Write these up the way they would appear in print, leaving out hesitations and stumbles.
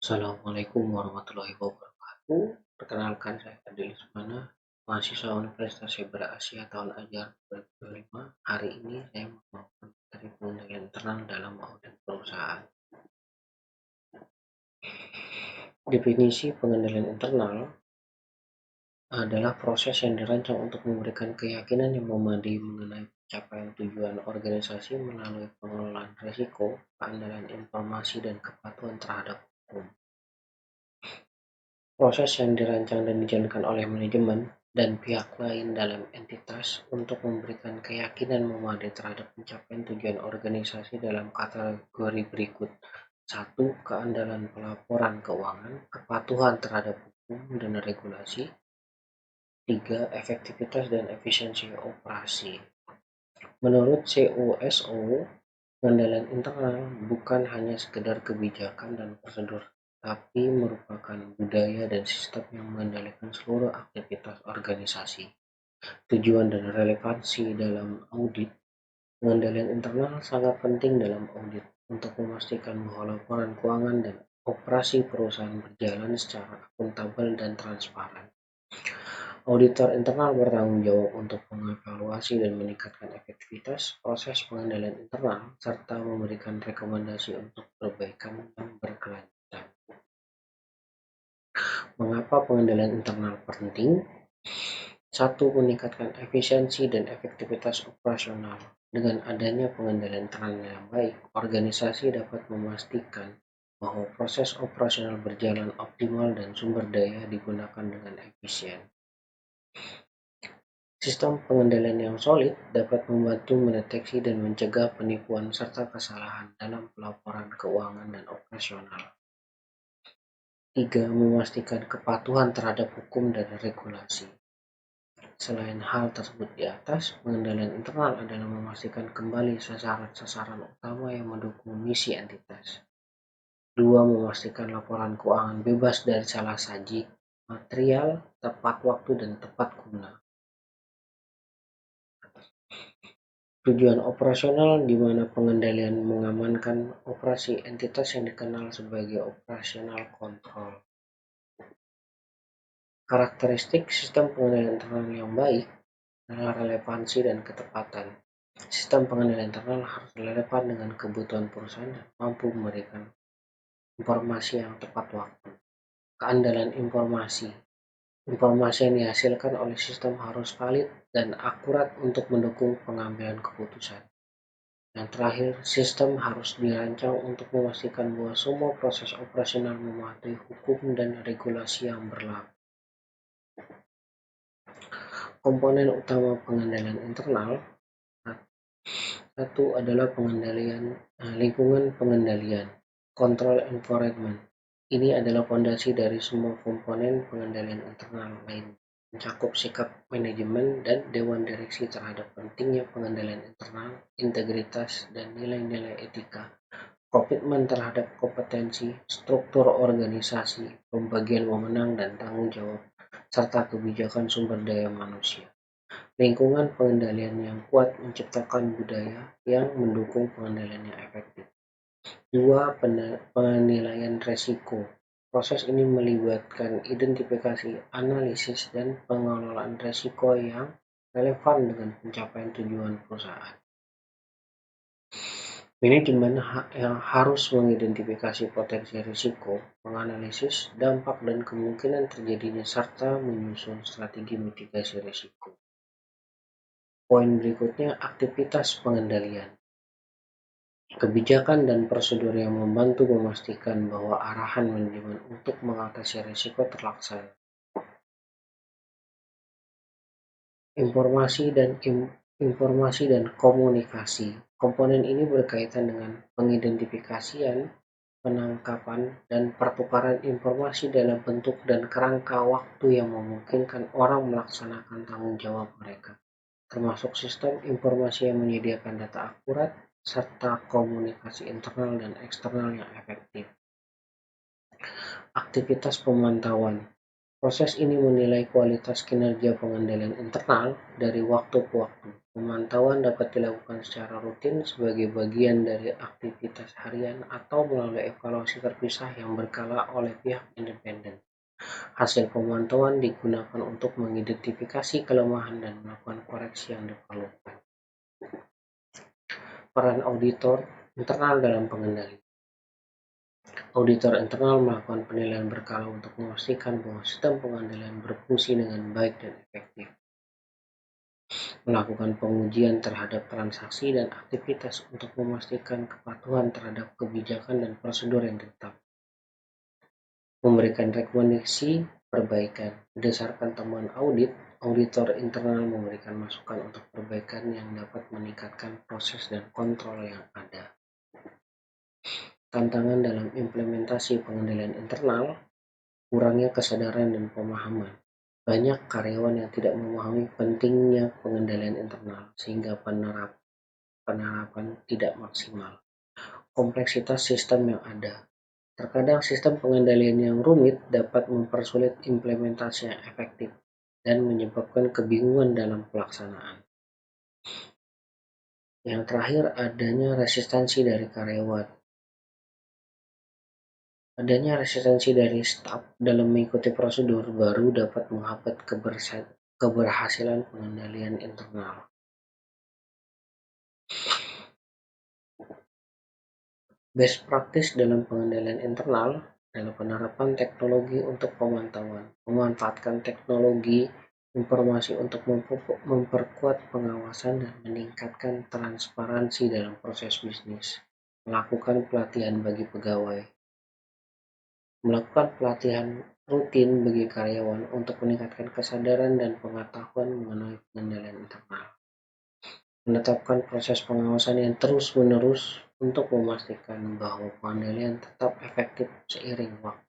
Assalamualaikum warahmatullahi wabarakatuh. Perkenalkan saya Fadil Ismana, mahasiswa Universitas Cyber Asia tahun ajar 2025. Hari ini saya mau dari pengendalian internal dalam audit perusahaan. Definisi pengendalian internal adalah proses yang dirancang untuk memberikan keyakinan yang memadai mengenai pencapaian tujuan organisasi melalui pengelolaan risiko, keandalan informasi, dan kepatuhan terhadap hukum. Proses yang dirancang dan dijalankan oleh manajemen dan pihak lain dalam entitas untuk memberikan keyakinan memadai terhadap pencapaian tujuan organisasi dalam kategori berikut. 1. Keandalan pelaporan keuangan, kepatuhan terhadap hukum dan regulasi. 3. Efektivitas dan efisiensi operasi. Menurut COSO, pengendalian internal bukan hanya sekedar kebijakan dan prosedur, tapi merupakan budaya dan sistem yang mengendalikan seluruh aktivitas organisasi. Tujuan dan relevansi dalam audit. Pengendalian internal sangat penting dalam audit untuk memastikan bahwa laporan keuangan dan operasi perusahaan berjalan secara akuntabel dan transparan. Auditor internal bertanggung jawab untuk mengevaluasi dan meningkatkan efektivitas proses pengendalian internal serta memberikan rekomendasi untuk perbaikan yang berkelanjutan. Mengapa pengendalian internal penting? 1. Meningkatkan efisiensi dan efektivitas operasional. Dengan adanya pengendalian internal yang baik, organisasi dapat memastikan bahwa proses operasional berjalan optimal dan sumber daya digunakan dengan efisien. Sistem pengendalian yang solid dapat membantu mendeteksi dan mencegah penipuan serta kesalahan dalam pelaporan keuangan dan operasional. 3. Memastikan kepatuhan terhadap hukum dan regulasi. Selain hal tersebut di atas, pengendalian internal adalah memastikan kembali sasaran utama yang mendukung misi entitas. 2. Memastikan laporan keuangan bebas dari salah saji, material, tepat waktu, dan tepat guna. Tujuan operasional di mana pengendalian mengamankan operasi entitas yang dikenal sebagai operasional control. Karakteristik sistem pengendalian internal yang baik adalah relevansi dan ketepatan. Sistem pengendalian internal harus relevan dengan kebutuhan perusahaan dan mampu memberikan informasi yang tepat waktu. Keandalan informasi. Informasi yang dihasilkan oleh sistem harus valid dan akurat untuk mendukung pengambilan keputusan. Yang terakhir, sistem harus dirancang untuk memastikan bahwa semua proses operasional mematuhi hukum dan regulasi yang berlaku. Komponen utama pengendalian internal. 1 adalah lingkungan pengendalian, control environment. Ini adalah fondasi dari semua komponen pengendalian internal lain, mencakup sikap manajemen dan dewan direksi terhadap pentingnya pengendalian internal, integritas, dan nilai-nilai etika, komitmen terhadap kompetensi, struktur organisasi, pembagian wewenang dan tanggung jawab, serta kebijakan sumber daya manusia. Lingkungan pengendalian yang kuat menciptakan budaya yang mendukung pengendalian yang efektif. 2. Penilaian risiko. Proses ini melibatkan identifikasi, analisis, dan pengelolaan risiko yang relevan dengan pencapaian tujuan perusahaan. Manajemen yang harus mengidentifikasi potensi risiko, menganalisis dampak dan kemungkinan terjadinya, serta menyusun strategi mitigasi risiko. Poin berikutnya, aktivitas pengendalian. Kebijakan dan prosedur yang membantu memastikan bahwa arahan manajemen untuk mengatasi risiko terlaksana. Informasi dan komunikasi. Komponen ini berkaitan dengan pengidentifikasian, penangkapan, dan pertukaran informasi dalam bentuk dan kerangka waktu yang memungkinkan orang melaksanakan tanggung jawab mereka, termasuk sistem informasi yang menyediakan data akurat, serta komunikasi internal dan eksternal yang efektif. Aktivitas pemantauan. Proses ini menilai kualitas kinerja pengendalian internal dari waktu ke waktu. Pemantauan dapat dilakukan secara rutin sebagai bagian dari aktivitas harian atau melalui evaluasi terpisah yang berkala oleh pihak independen. Hasil pemantauan digunakan untuk mengidentifikasi kelemahan dan melakukan koreksi yang diperlukan. Peran auditor internal dalam pengendalian. Auditor internal melakukan penilaian berkala untuk memastikan bahwa sistem pengendalian berfungsi dengan baik dan efektif. Melakukan pengujian terhadap transaksi dan aktivitas untuk memastikan kepatuhan terhadap kebijakan dan prosedur yang tetap. Memberikan rekomendasi perbaikan. Berdasarkan temuan audit, auditor internal memberikan masukan untuk perbaikan yang dapat meningkatkan proses dan kontrol yang ada. Tantangan dalam implementasi pengendalian internal, kurangnya kesadaran dan pemahaman. Banyak karyawan yang tidak memahami pentingnya pengendalian internal sehingga penerapan tidak maksimal. Kompleksitas sistem yang ada. Terkadang sistem pengendalian yang rumit dapat mempersulit implementasi yang efektif dan menyebabkan kebingungan dalam pelaksanaan. Yang terakhir, adanya resistensi dari karyawan. Adanya resistensi dari staf dalam mengikuti prosedur baru dapat menghambat keberhasilan pengendalian internal. Best practice dalam pengendalian internal adalah penerapan teknologi untuk pemantauan, memanfaatkan teknologi informasi untuk memperkuat pengawasan dan meningkatkan transparansi dalam proses bisnis, melakukan pelatihan bagi pegawai, melakukan pelatihan rutin bagi karyawan untuk meningkatkan kesadaran dan pengetahuan mengenai pengendalian internal. Menetapkan proses pengawasan yang terus-menerus untuk memastikan bahwa pengendalian tetap efektif seiring waktu.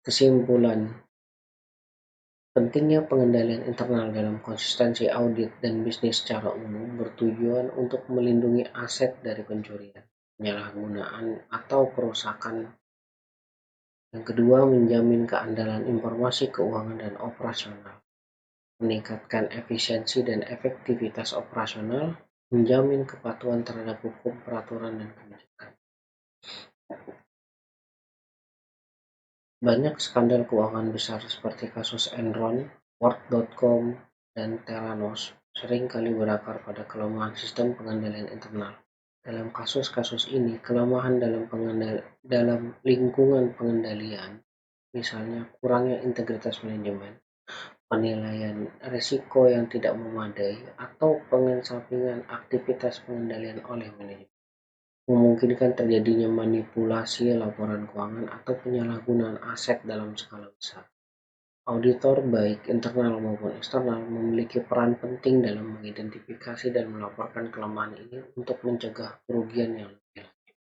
Kesimpulan, pentingnya pengendalian internal dalam konsistensi audit dan bisnis secara umum bertujuan untuk melindungi aset dari pencurian, penyalahgunaan, atau kerusakan. Yang kedua, menjamin keandalan informasi keuangan dan operasional. Meningkatkan efisiensi dan efektivitas operasional, menjamin kepatuhan terhadap hukum, peraturan, dan kebijakan. Banyak skandal keuangan besar seperti kasus Enron, World.com, dan Theranos sering kali berakar pada kelemahan sistem pengendalian internal. Dalam kasus-kasus ini, kelemahan dalam lingkungan pengendalian, misalnya kurangnya integritas manajemen, penilaian risiko yang tidak memadai, atau pengesampingan aktivitas pengendalian oleh manajemen, memungkinkan terjadinya manipulasi laporan keuangan atau penyalahgunaan aset dalam skala besar. Auditor baik internal maupun eksternal memiliki peran penting dalam mengidentifikasi dan melaporkan kelemahan ini untuk mencegah kerugian yang lebih lanjut.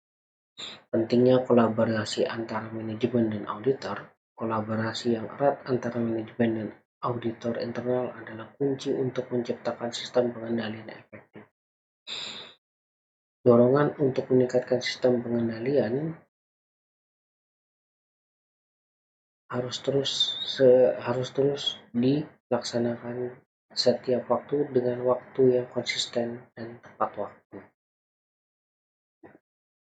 Pentingnya kolaborasi antara manajemen dan auditor. Kolaborasi yang erat antara manajemen dan auditor internal adalah kunci untuk menciptakan sistem pengendalian yang efektif. Dorongan untuk meningkatkan sistem pengendalian harus terus dilaksanakan setiap waktu dengan waktu yang konsisten dan tepat waktu.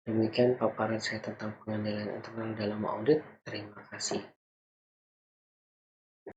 Demikian paparan saya tentang pengendalian internal dalam audit. Terima kasih.